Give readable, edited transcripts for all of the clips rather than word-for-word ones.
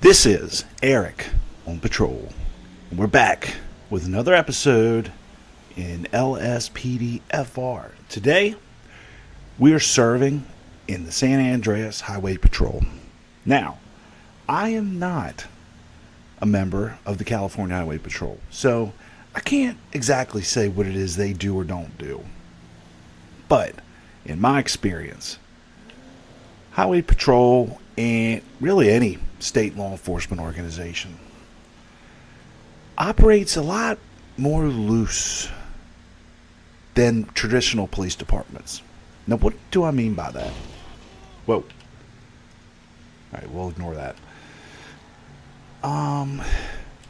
This is Eric on patrol, and we're back with another episode in LSPDFR. Today, we are serving in the San Andreas Highway Patrol. Now, I am not a member of the California Highway Patrol, so I can't exactly say what it is they do or don't do. But, in my experience, Highway Patrol and really any state law enforcement organization operates a lot more loose than traditional police departments. Now, what do I mean by that? Whoa. Alright, we'll ignore that.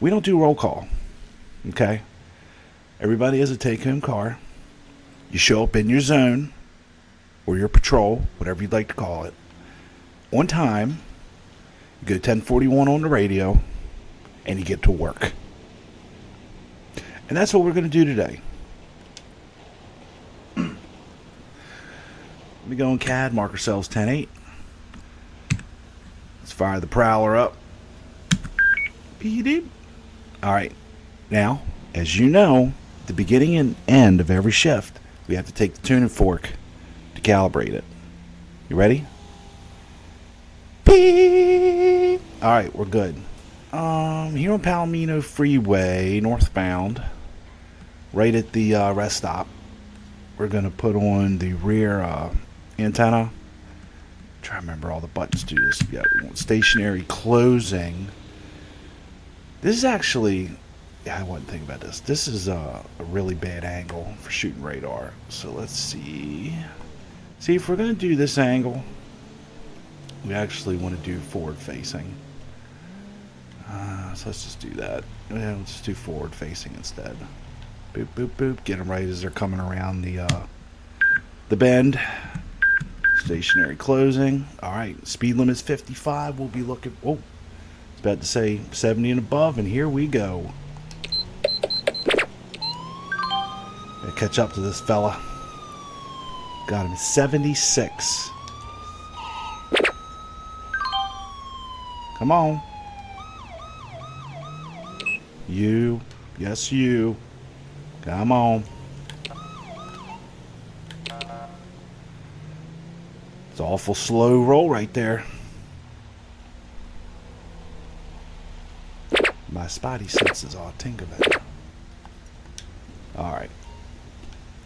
We don't do roll call. Okay? Everybody has a take-home car. You show up in your zone, or your patrol, whatever you'd like to call it, on time. You go 1041 on the radio, and you get to work. And that's what we're going to do today. Let me go in CAD, mark ourselves 10-8. Let's fire the prowler up. Alright, now, as you know, at the beginning and end of every shift, we have to take the tuning fork to calibrate it. You ready? Beep. Alright, we're good. Here on Palomino Freeway, northbound, right at the rest stop, we're going to put on the rear antenna. Try to remember all the buttons to do this. Yeah, we want stationary closing. This is actually, I wasn't thinking about this. This is a really bad angle for shooting radar. So let's see. See, if we're going to do this angle, we actually want to do forward facing. So let's just do that. Yeah, let's just do forward facing instead. Boop, boop, boop. Get them right as they're coming around the bend. Stationary closing. Alright, speed limit's 55. We'll be looking, oh, it's about to say 70 and above, and here we go. Gotta catch up to this fella. Got him 76. Come on. You. Yes, you. Come on. It's an awful slow roll right there. My spidey senses are tingling. Alright.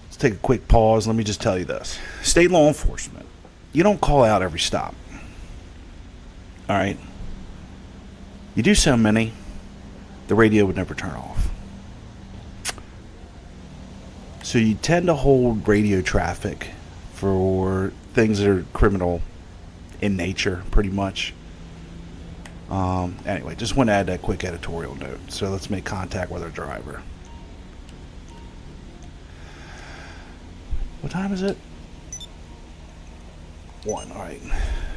Let's take a quick pause. Let me just tell you this. State law enforcement, you don't call out every stop. Alright. You do so many, the radio would never turn off. So you tend to hold radio traffic for things that are criminal in nature, pretty much. Anyway, just want to add that quick editorial note. So let's make contact with our driver. What time is it? 1. All right.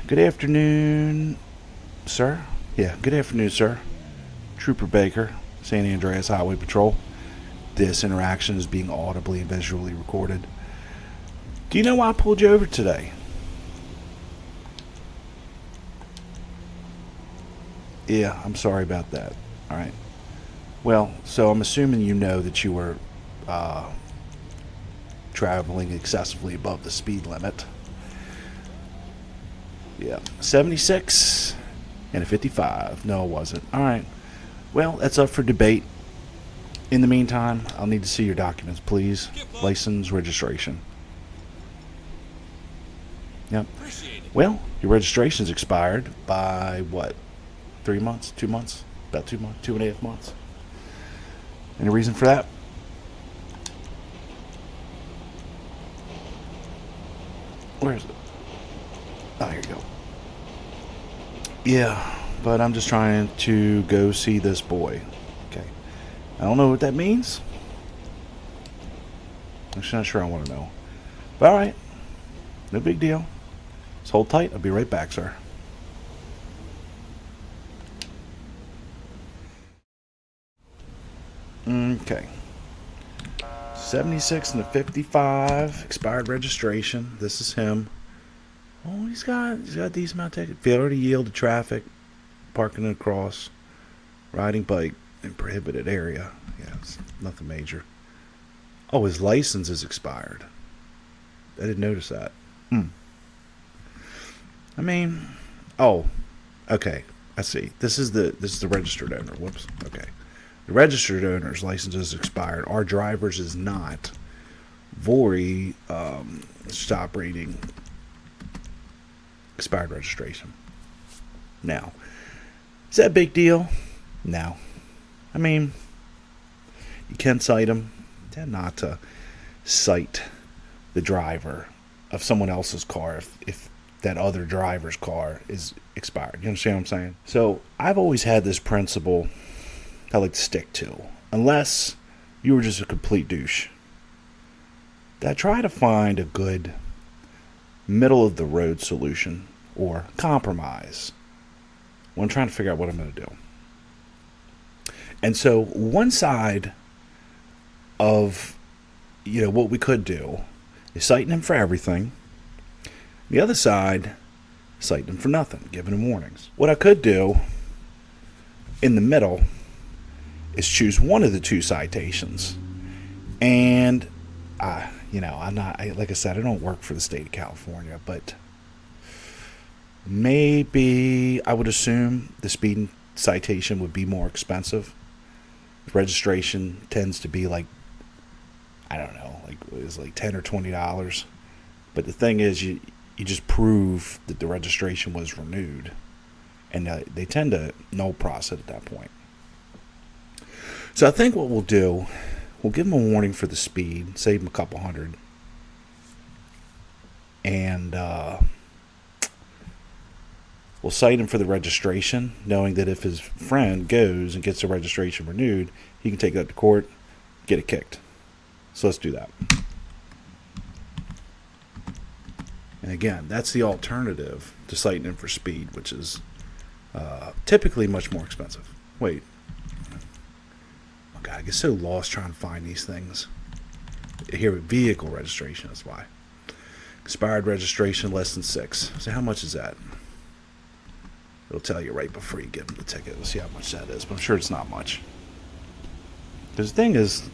Good afternoon, sir. Yeah, good afternoon, sir. Trooper Baker, San Andreas Highway Patrol. This interaction is being audibly and visually recorded. Do you know why I pulled you over today? Yeah, I'm sorry about that. Alright. Well, so I'm assuming you know that you were traveling excessively above the speed limit. Yeah, 76 and a 55. No, it wasn't. Alright. Well, that's up for debate. In the meantime, I'll need to see your documents, please. License, registration. Yep. Well, your registration's expired by what? 3 months? 2 months? About 2 months? 2.5 months? Any reason for that? Where is it? Oh, here you go. Yeah, but I'm just trying to go see this boy. Okay. I don't know what that means. I'm just not sure I want to know. But alright. No big deal. Just hold tight. I'll be right back, sir. Okay. 76 and a 55. Expired registration. This is him. Oh, he's got a decent amount of ticket. Failure to yield to traffic. parking across, riding bike in prohibited area. Yeah, it's nothing major. Oh, his license is expired. I didn't notice that. I mean, oh, okay. I see. This is the registered owner. Whoops. Okay. The registered owner's license is expired. Our driver's is not. Vori stop reading expired registration. Now, is that a big deal? No. I mean, you can cite them. Tend not to cite the driver of someone else's car if that other driver's car is expired. You understand what I'm saying? So I've always had this principle I like to stick to. Unless you were just a complete douche. That I try to find a good middle of the road solution or compromise when I'm trying to figure out what I'm going to do. And so one side of what we could do is citing him for everything. The other side, citing him for nothing, giving him warnings. What I could do in the middle is choose one of the two citations. And, I'm not, like I said, I don't work for the state of California, but maybe I would assume the speeding citation would be more expensive. Registration tends to be like, I don't know, it was like $10 or $20. But the thing is, you just prove that the registration was renewed. And they tend to null process at that point. So I think what we'll do, we'll give them a warning for the speed, save them a couple hundred. And we'll cite him for the registration, knowing that if his friend goes and gets the registration renewed, he can take that to court, get it kicked. So let's do that. And again, that's the alternative to citing him for speed, which is typically much more expensive. Wait. Oh God, I get so lost trying to find these things. Here, vehicle registration, that's why. Expired registration less than 6. So how much is that? It'll tell you right before you give them the ticket. We'll see how much that is, but I'm sure it's not much. Because the thing is,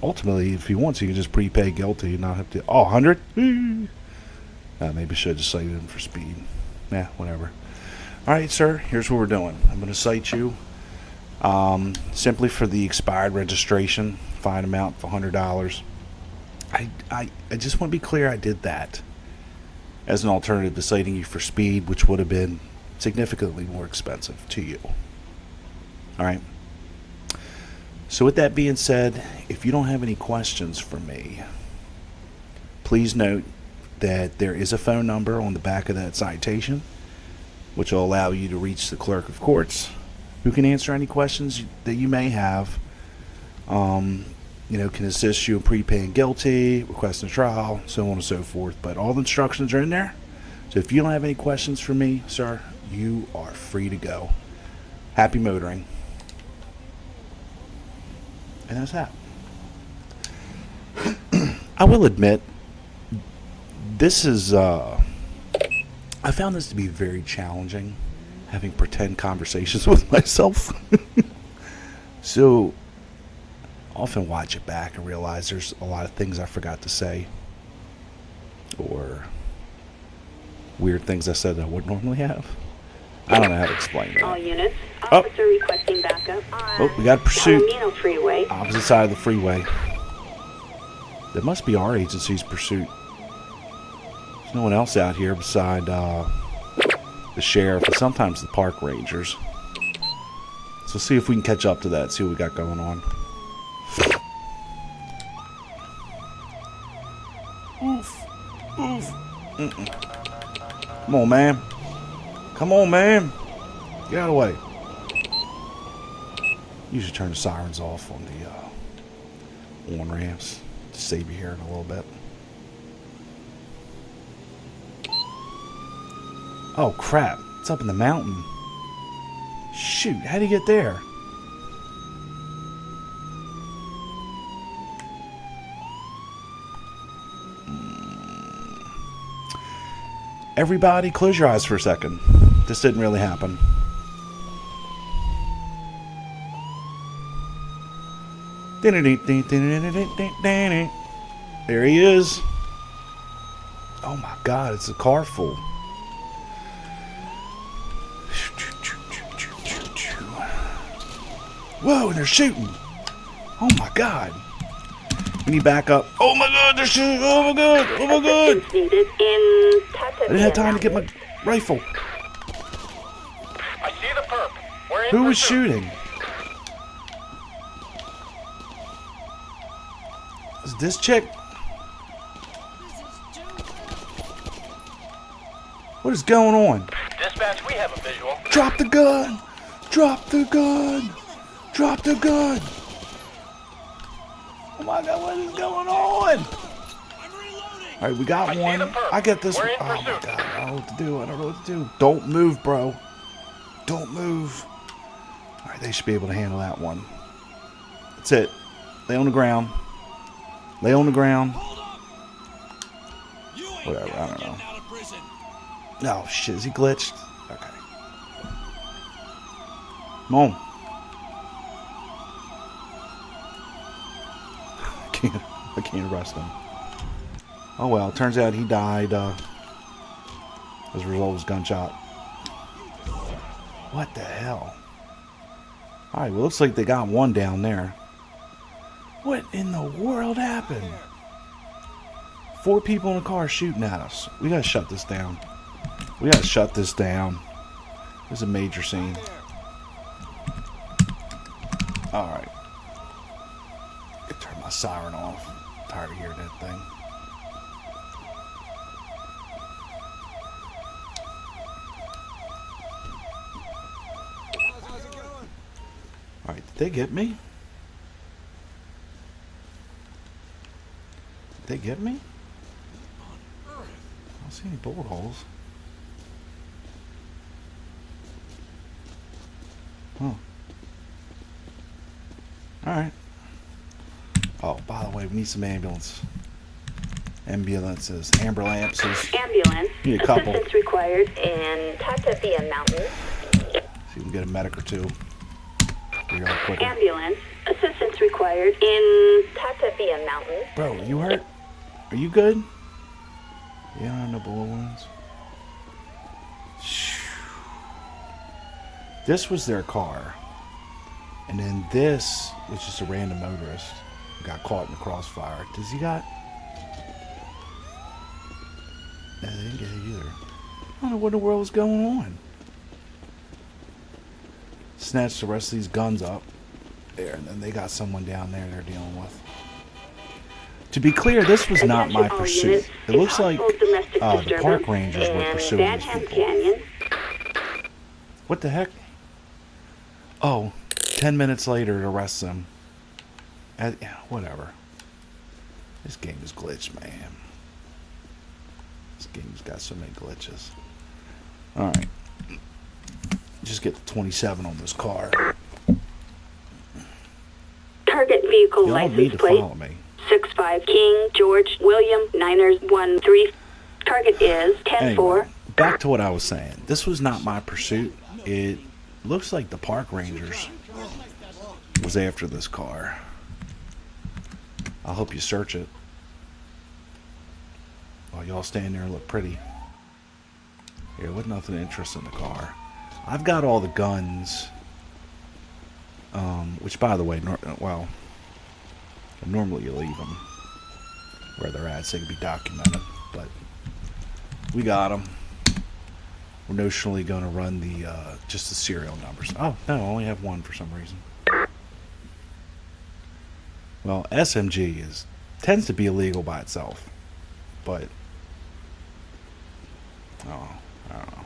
ultimately, if he wants, he can just prepay guilty and not have to. Oh, 100? Maybe I should have just cited him for speed. Yeah, whatever. All right, sir, here's what we're doing. I'm going to cite you simply for the expired registration, fine amount of $100. I just want to be clear, I did that as an alternative to citing you for speed, which would have been significantly more expensive to you. All right. So with that being said, if you don't have any questions for me, please note that there is a phone number on the back of that citation, which will allow you to reach the clerk of courts, who can answer any questions that you may have. Can assist you in prepaying guilty, requesting a trial, so on and so forth. But all the instructions are in there. So if you don't have any questions for me, sir, you are free to go. Happy motoring. And that's that. I will admit, this is, I found this to be very challenging, having pretend conversations with myself. So, often watch it back and realize there's a lot of things I forgot to say, or weird things I said that I wouldn't normally have. I don't know how to explain that. All units, officer requesting backup. Oh, we got a pursuit. Palomino Freeway. Opposite side of the freeway. That must be our agency's pursuit. There's no one else out here beside the sheriff and sometimes the park rangers. So see if we can catch up to that, see what we got going on. Oof. Oof. Come on, man. Come on, man. Get out of the way. Usually turn the sirens off on the on-ramps to save you hearing a little bit. Oh, crap. It's up in the mountain. Shoot, how'd he get there? Everybody, close your eyes for a second. This didn't really happen. There he is. Oh my God, it's a car full. Whoa, and they're shooting. Oh my God. We need backup. Oh my God, they're shooting. Oh my God. Oh my God. I didn't have time to get my rifle. I see the perp. We're in Who was pursuit. shooting? Is this chick? What is going on? Dispatch, we have a visual. Drop the gun! Drop the gun! Drop the gun! Oh my God, what is going on? Alright, we got I see one. the perp. I get this We're one. in Oh my pursuit. God, I don't know what to do. I don't know what to do. Don't move, bro. Don't move. Alright, they should be able to handle that one. That's it. Lay on the ground. Lay on the ground. Whatever, I don't know. Oh shit, is he glitched? Okay. Come on. I can't arrest him. Oh well, turns out he died as a result of his gunshot. What the hell? Alright, well looks like they got one down there. What in the world happened? 4 people in a car shooting at us. We gotta shut this down. We gotta shut this down. This is a major scene. Alright. Turn my siren off. I'm tired of hearing that thing. Alright, did they get me? Did they get me? I don't see any bullet holes. Oh. Alright. Oh, by the way, we need some ambulance. Ambulances. Ambulances. Ambulance. Need a couple. Assistance required in Tatavia Mountains. See if we can get a medic or two. Figure out quicker. Ambulance. Assistance required in Tatavia Mountains. Bro, you hurt? Are you good? Yeah, no bullet wounds. This was their car. And then this was just a random motorist who got caught in the crossfire. Does he got... No, they didn't get it either. I don't know what in the world is going on. Snatched the rest of these guns up. There, and then they got someone down there they're dealing with. To be clear, this was not my pursuit. It looks like the park rangers were pursuing these people. Canyon. What the heck? Oh, 10 minutes later it arrests them. Yeah, whatever. This game is glitched, man. This game's got so many glitches. Alright. Just get the 27 on this car. Target vehicle Y'all need license to plate follow me. 65 King George William Niners 13. Target is 10-4. Anyway, back to what I was saying. This was not my pursuit. It looks like the park rangers was after this car. I hope you search it. While y'all stand there and look pretty. There was nothing interesting in the car. I've got all the guns. Which, by the way, normally you leave them where they're at so they can be documented. But we got them. We're notionally going to run the just the serial numbers. Oh, no, I only have one for some reason. Well, SMG tends to be illegal by itself. But, oh, I don't know.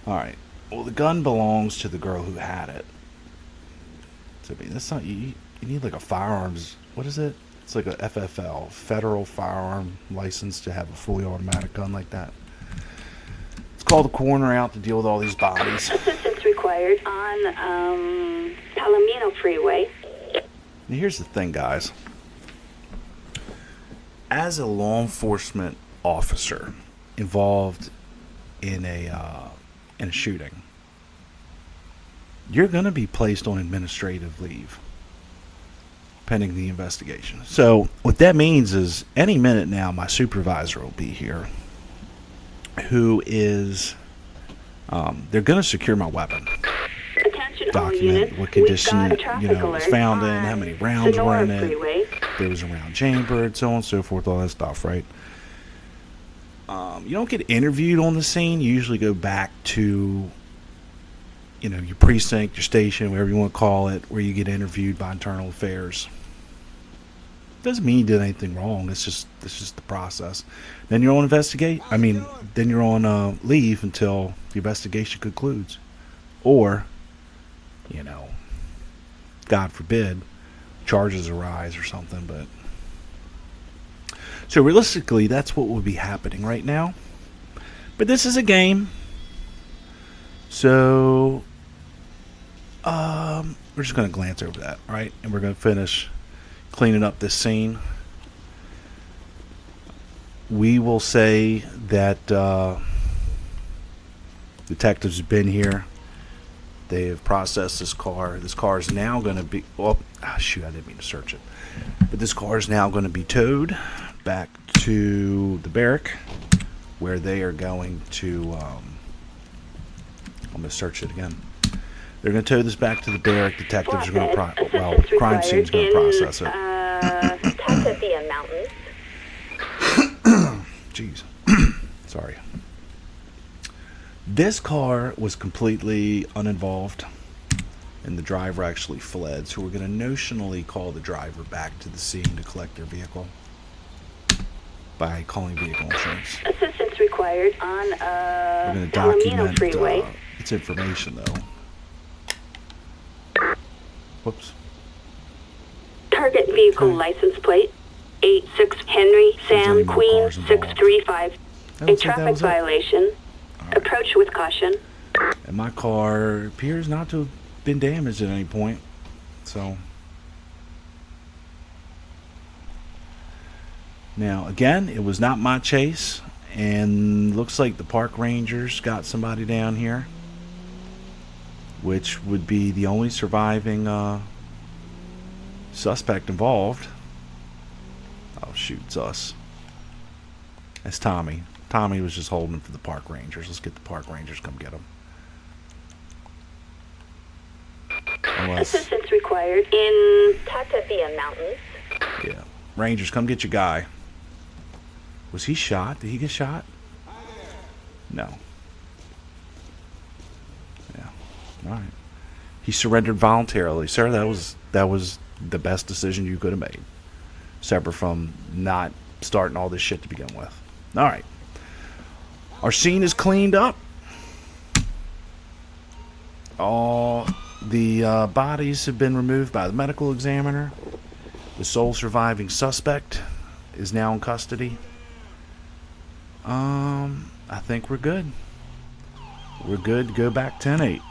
Alright. Well, the gun belongs to the girl who had it. So, I mean, that's not... You need, like, a firearms... What is it? It's like a FFL. Federal Firearm License to have a fully automatic gun like that. Let's call the coroner out to deal with all these bodies. Assistance required on Palomino Freeway. Now, here's the thing, guys. As a law enforcement officer involved in a shooting, you're going to be placed on administrative leave. pending the investigation. So what that means is any minute now my supervisor will be here, who is they're going to secure my weapon, Attention all document units. what We've condition got a it traffic was alert found in, on how many rounds were in Sonora it, Freeway. there was a round chambered, so on and so forth, all that stuff, right? You don't get interviewed on the scene. You usually go back to, your precinct, your station, whatever you want to call it, where you get interviewed by internal affairs. Doesn't mean you did anything wrong. It's just the process. Then you're on then you're on leave until the investigation concludes, or, God forbid, charges arise or something. But so realistically, that's what would be happening right now. But this is a game, so we're just going to glance over that, right? And we're going to finish cleaning up this scene. We will say that detectives have been here. They have processed this car. This car is now going to be... I didn't mean to search it. But this car is now going to be towed back to the barrack, where they are going to... I'm going to search it again. They're going to tow this back to the barrack. Detectives are going to... crime scene's going to process it. Tasmania Mountains. Jeez. Sorry. This car was completely uninvolved, and the driver actually fled. So we're going to notionally call the driver back to the scene to collect their vehicle by calling vehicle insurance. Assistance required on We're going to Palomino document Freeway. its information, though. Whoops. Target vehicle Okay. license plate 86 Henry any Sam more Queen cars involved? 635. That A looks like that traffic was it. violation. right. Approach with caution. And my car appears not to have been damaged at any point. So now again, it was not my chase, and looks like the park rangers got somebody down here, which would be the only surviving suspect involved. Oh shoot, it's us. That's Tommy. Tommy was just holding for the park rangers. Let's get the park rangers, come get him. Unless, Assistance required in Tasmania Mountains. yeah, rangers, come get your guy. Was he shot? Did he get shot? No. Yeah. All right. He surrendered voluntarily, sir. That was the best decision you could have made, separate from not starting all this shit to begin with. All right. Our scene is cleaned up. All the bodies have been removed by the medical examiner. The sole surviving suspect is now in custody. I think we're good. We're good to go back 10-8.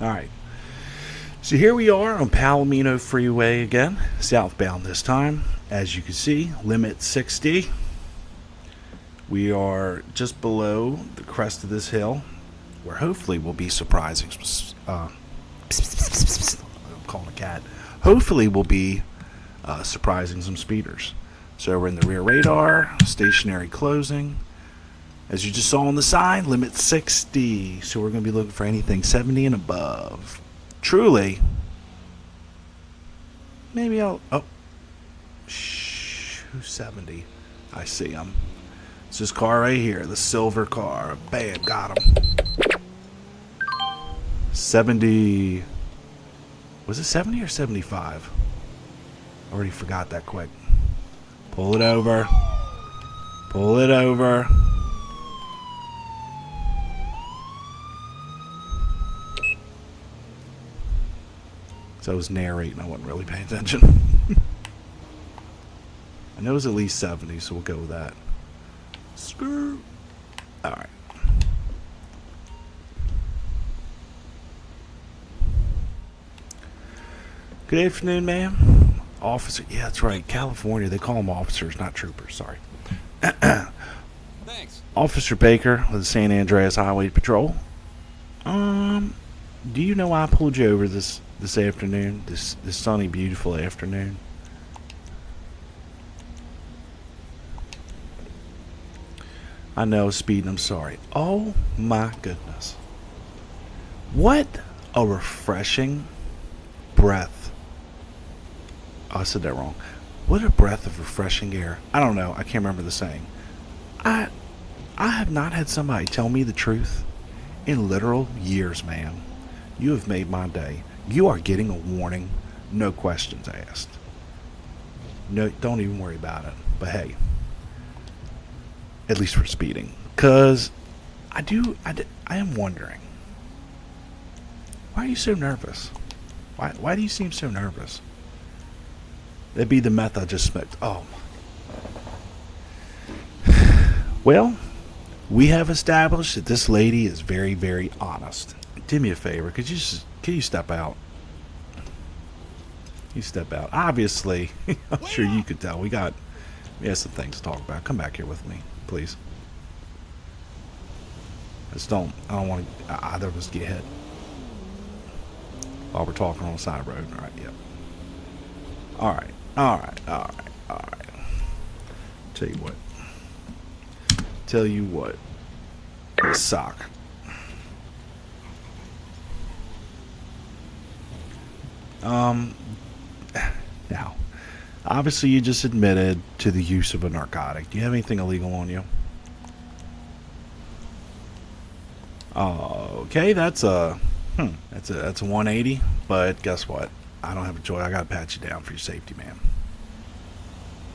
All right. So here we are on Palomino Freeway again, southbound this time. As you can see, limit 60. We are just below the crest of this hill, where hopefully will be surprising. I'm calling a cat. Hopefully will be surprising some speeders. So we're in the rear radar, stationary closing. As you just saw on the sign, limit 60. So we're going to be looking for anything 70 and above. Truly. Maybe I'll... Oh. Who's 70? I see him. It's this car right here. The silver car. Bam, got him. 70... Was it 70 or 75? Already forgot that quick. Pull it over. Pull it over. So I was narrating. I wasn't really paying attention. I know it was at least 70, so we'll go with that. Screw. Alright. Good afternoon, ma'am. Officer. Yeah, that's right. California, they call them officers, not troopers. Sorry. Thanks. Officer Baker with the San Andreas Highway Patrol. Do you know why I pulled you over this afternoon? This sunny, beautiful afternoon. I know, speeding. I'm sorry. Oh my goodness! What a refreshing breath. Oh, I said that wrong. What a breath of refreshing air. I don't know. I can't remember the saying. I have not had somebody tell me the truth in literal years, man. You have made my day. You are getting a warning, no questions asked. No, don't even worry about it. But hey, at least for speeding, because I am wondering, why are you so nervous? Why do you seem so nervous? That'd be the meth I just smoked. Oh. Well, we have established that this lady is very, very honest. Do me a favor, can you step out? You step out. Obviously, I'm sure you could tell we have some things to talk about. Come back here with me, please. I don't want either of us to get hit while we're talking on the side of the road. All right, yep. All right. Tell you what. This sock. Now, obviously you just admitted to the use of a narcotic. Do you have anything illegal on you? Okay, that's a 180, but guess what? I don't have a choice. I gotta pat you down for your safety, man.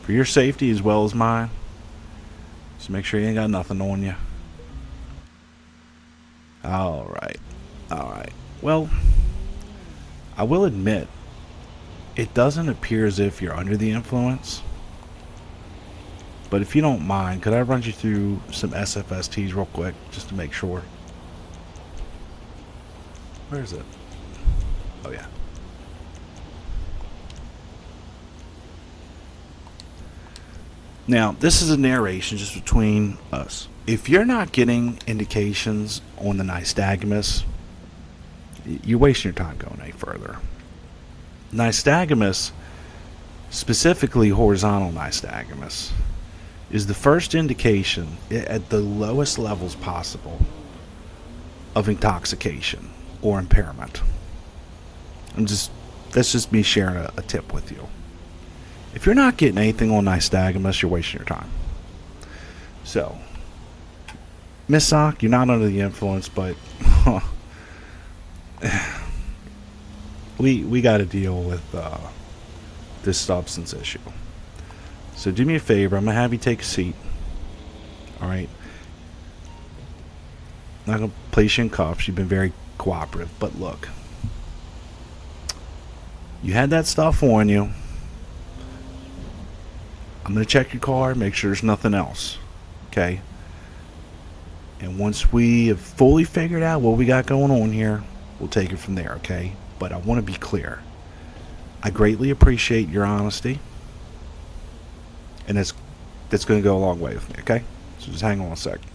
For your safety as well as mine. Just make sure you ain't got nothing on you. Alright. Well, I will admit, it doesn't appear as if you're under the influence. But if you don't mind, could I run you through some SFSTs real quick, just to make sure? Where is it? Oh, yeah. Now, this is a narration just between us. If you're not getting indications on the nystagmus, you're wasting your time going any further. Nystagmus, specifically horizontal nystagmus, is the first indication at the lowest levels possible of intoxication or impairment. That's just me sharing a tip with you. If you're not getting anything on nystagmus, you're wasting your time. So, Miss Sock, you're not under the influence, but we got to deal with this substance issue. So do me a favor. I'm gonna have you take a seat. All right. I'm not gonna place you in cuffs. You've been very cooperative, but look, you had that stuff on you. I'm going to check your car, make sure there's nothing else. Okay? And once we have fully figured out what we got going on here, we'll take it from there, okay? But I want to be clear. I greatly appreciate your honesty. And that's going to go a long way with me, okay? So just hang on a second.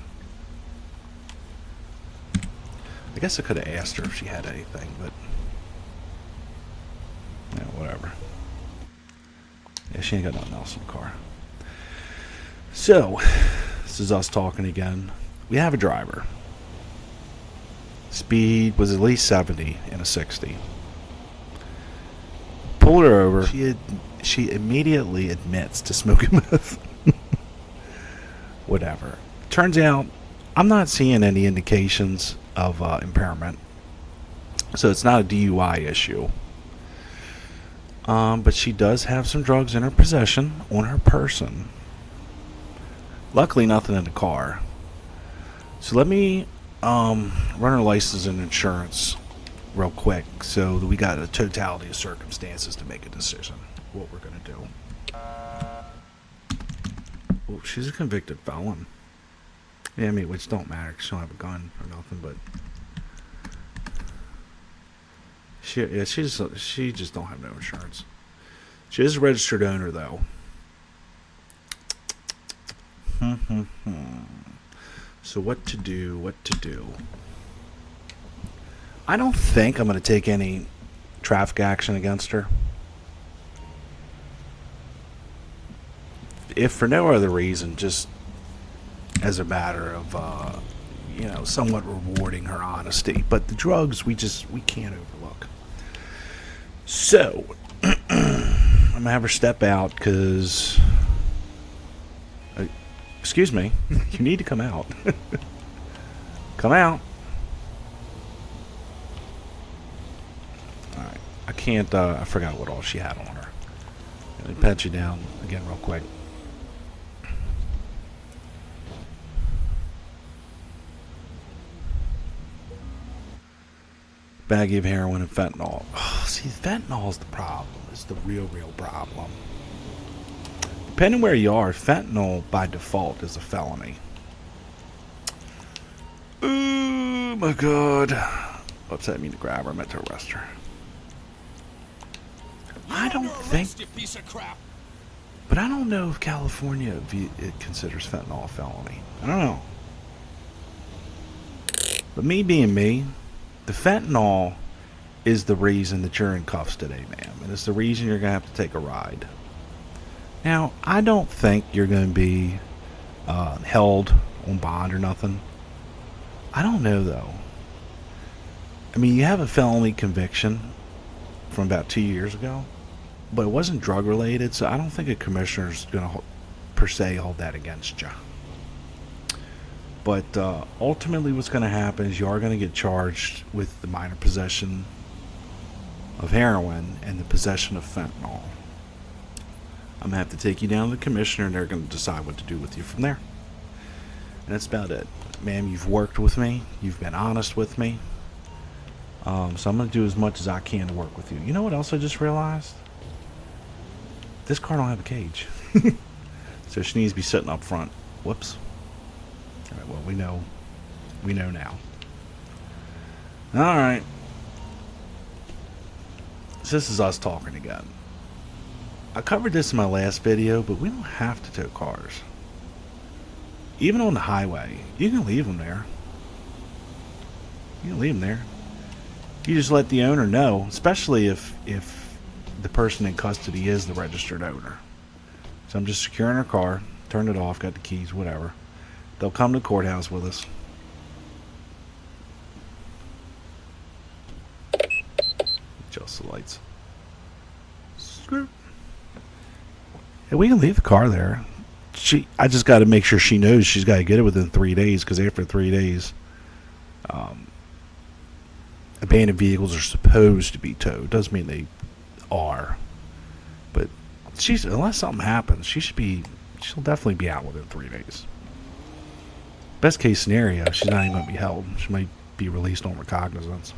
I guess I could have asked her if she had anything, but yeah, whatever. Yeah, she ain't got nothing else in the car. So, this is us talking again. We have a driver. Speed was at least 70 in a 60. Pulled her over. She immediately admits to smoking meth. Whatever. Turns out, I'm not seeing any indications of impairment. So it's not a DUI issue. But she does have some drugs in her possession on her person. Luckily, nothing in the car. So let me run her license and insurance real quick, so that we got a totality of circumstances to make a decision what we're gonna do. Oh, she's a convicted felon. Yeah, I mean, which don't matter 'cause she don't have a gun or nothing, but she just don't have no insurance. She is a registered owner, though. So what to do? I don't think I'm going to take any traffic action against her. If for no other reason, just as a matter of, somewhat rewarding her honesty. But the drugs, we can't overlook. So, I'm going to have her step out because... excuse me, you need to come out. Come out. Alright, I can't, I forgot what all she had on her. Let me pat you down again real quick. Baggie of heroin and fentanyl. Oh, see, fentanyl is the problem. It's the real problem. Depending where you are, fentanyl by default is a felony. Oh my god. Oops, I didn't mean to grab her. I meant to arrest her. I don't think... But I don't know if California it considers fentanyl a felony. I don't know. But me being me, the fentanyl is the reason that you're in cuffs today, ma'am. And it's the reason you're going to have to take a ride. Now, I don't think you're going to be held on bond or nothing. I don't know, though. I mean, you have a felony conviction from about 2 years ago, but it wasn't drug-related, so I don't think a commissioner's going to, per se, hold that against you. But ultimately what's going to happen is you are going to get charged with the minor possession of heroin and the possession of fentanyl. I'm going to have to take you down to the commissioner, and they're going to decide what to do with you from there. And that's about it. Ma'am, you've worked with me. You've been honest with me. So I'm going to do as much as I can to work with you. You know what else I just realized? This car don't have a cage. So she needs to be sitting up front. Whoops. All right, well, we know now. All right. So this is us talking again. I covered this in my last video, but we don't have to tow cars. Even on the highway, you can leave them there. You can leave them there. You just let the owner know, especially if the person in custody is the registered owner. So I'm just securing her car, turned it off, got the keys, whatever. They'll come to the courthouse with us. Adjust the lights. Screw. Hey, we can leave the car there. I just got to make sure she knows she's got to get it within 3 days, because after 3 days, abandoned vehicles are supposed to be towed. Doesn't mean they are, but unless something happens, she'll definitely be out within 3 days. Best case scenario, she's not even going to be held. She might be released on recognizance.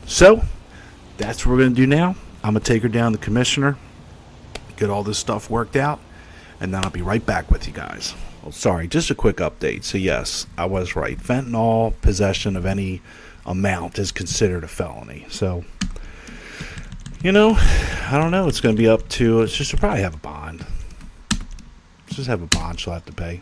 So that's what we're going to do now. I'm going to take her down to the commissioner, get all this stuff worked out, and then I'll be right back with you guys. Oh, sorry, just a quick update. So yes, I was right. Fentanyl possession of any amount is considered a felony. So, I don't know. It's going to be up to, she'll probably have a bond. Just have a bond she'll have to pay.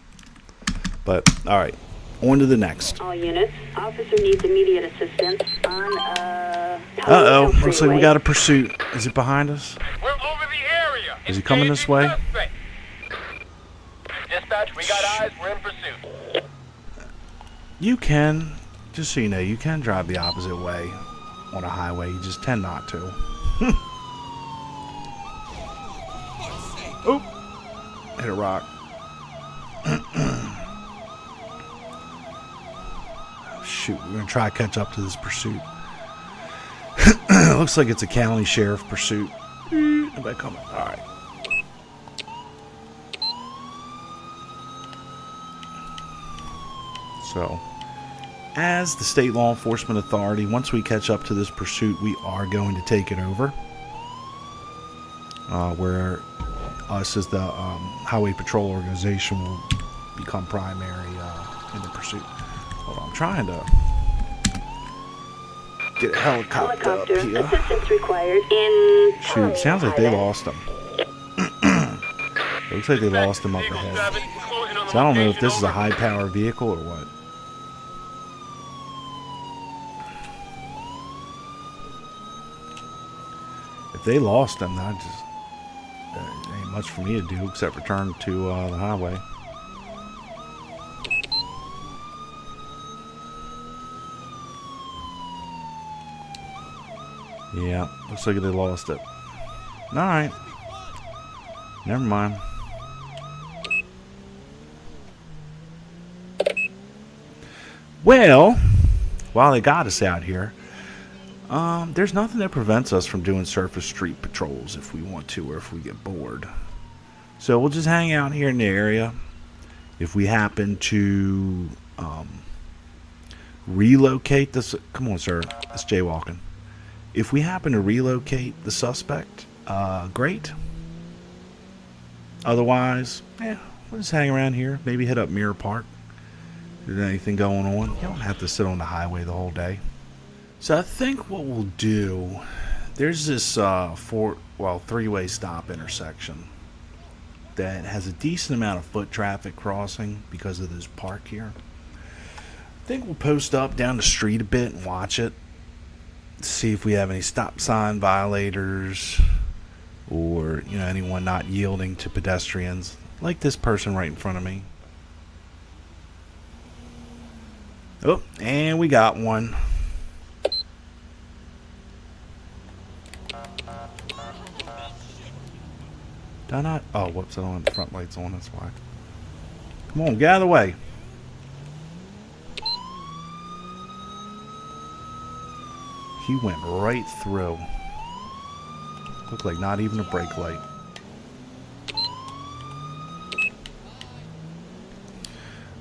But, all right, on to the next. All units, officer needs immediate assistance on Uh-oh, looks like we got a pursuit. Is it behind us? We're over the area. Is he coming this way? Dispatch, we got eyes. We're in pursuit. You can, just so you know, you can drive the opposite way on a highway. You just tend not to. Oh, hit a rock. Oh, shoot, we're going to try to catch up to this pursuit. Looks like it's a county sheriff pursuit. Nobody coming. All right. So, as the state law enforcement authority, once we catch up to this pursuit, we are going to take it over. Where us as the Highway Patrol organization will become primary in the pursuit. Hold on, I'm trying to get a helicopter up here. Assistance required in... Shoot, sounds like they lost him. Looks like they lost him up ahead. So I don't know if this is a high-power vehicle or what. they lost him, I just ain't much for me to do except return to the highway. Yeah, looks like they lost it. Alright. Never mind. Well, while they got us out here, there's nothing that prevents us from doing surface street patrols if we want to or if we get bored. So we'll just hang out here in the area. If we happen to relocate this... Come on, sir. It's jaywalking. If we happen to relocate the suspect, great. Otherwise, we'll just hang around here. Maybe hit up Mirror Park. If there's anything going on, you don't have to sit on the highway the whole day. So I think what we'll do, there's this three-way stop intersection that has a decent amount of foot traffic crossing because of this park here. I think we'll post up down the street a bit and watch it. See if we have any stop sign violators or anyone not yielding to pedestrians like this person right in front of me. Oh, and we got one. Did I not? Oh, whoops, I don't have the front lights on, that's why. Come on, get out of the way. He went right through. Looked like not even a brake light.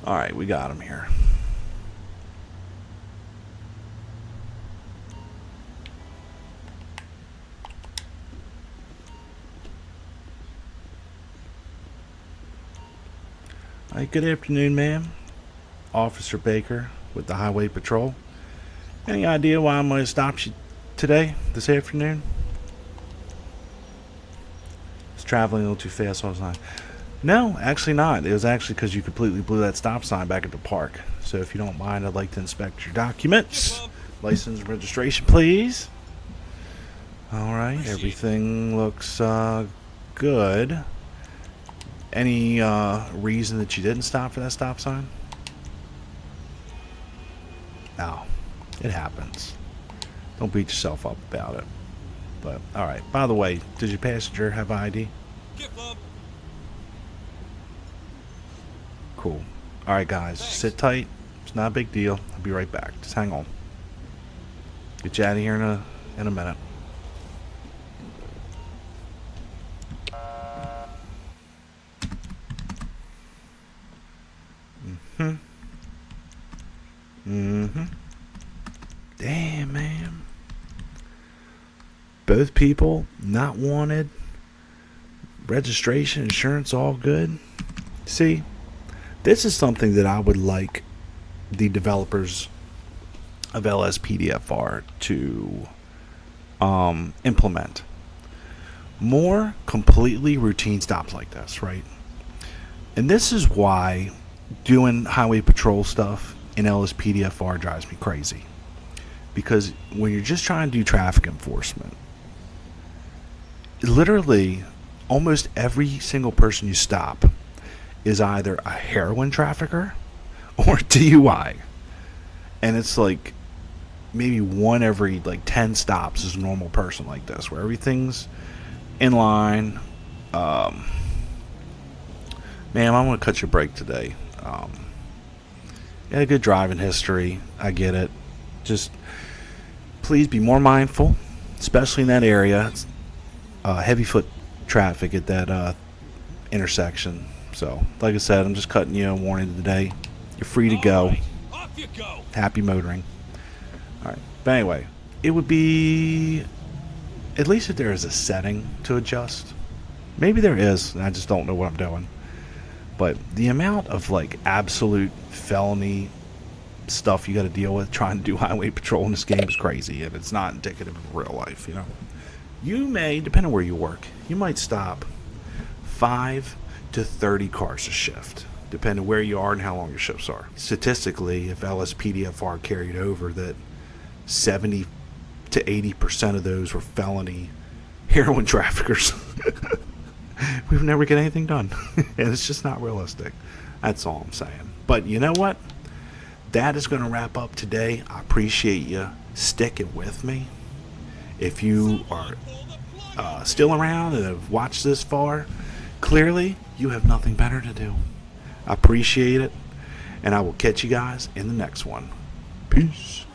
Alright, we got him here. Hi, good afternoon, ma'am. Officer Baker with the Highway Patrol. Any idea why I might have stopped you today, this afternoon? I was traveling a little too fast, so I was like, no, actually not. It was actually because you completely blew that stop sign back at the park. So if you don't mind, I'd like to inspect your documents. License and registration, please. Alright, everything looks good. Any reason that you didn't stop for that stop sign? No. It happens. Don't beat yourself up about it. But, alright. By the way, does your passenger have ID? Cool. Alright, guys. Sit tight. It's not a big deal. I'll be right back. Just hang on. Get you out of here in a minute. Damn, man. Both people not wanted. Registration, insurance, all good. See, this is something that I would like the developers of LSPDFR to implement. More completely routine stops like this, right? And this is why doing highway patrol stuff in LSPDFR drives me crazy. Because when you're just trying to do traffic enforcement, literally almost every single person you stop is either a heroin trafficker or a DUI. And it's like maybe one every 10 stops is a normal person like this, where everything's in line. Ma'am, I'm going to cut your break today. You had a good driving history. I get it. Just please be more mindful, especially in that area. It's heavy foot traffic at that intersection. So, like I said, I'm just cutting you a warning today. You're free to go. Off you go. Happy motoring. Alright. But anyway, it would be, at least if there is a setting to adjust. Maybe there is, and I just don't know what I'm doing. But the amount of absolute felony stuff you got to deal with trying to do highway patrol in this game is crazy, and it's not indicative of real life. You may, depending on where you work, you might stop 5 to 30 cars a shift, depending where you are and how long your shifts are. Statistically, if LSPDFR carried over, that 70 to 80% of those were felony heroin traffickers. We would never get anything done. And it's just not realistic. That's all I'm saying. But you know what? That is going to wrap up today. I appreciate you sticking with me. If you are still around and have watched this far, clearly you have nothing better to do. I appreciate it. And I will catch you guys in the next one. Peace.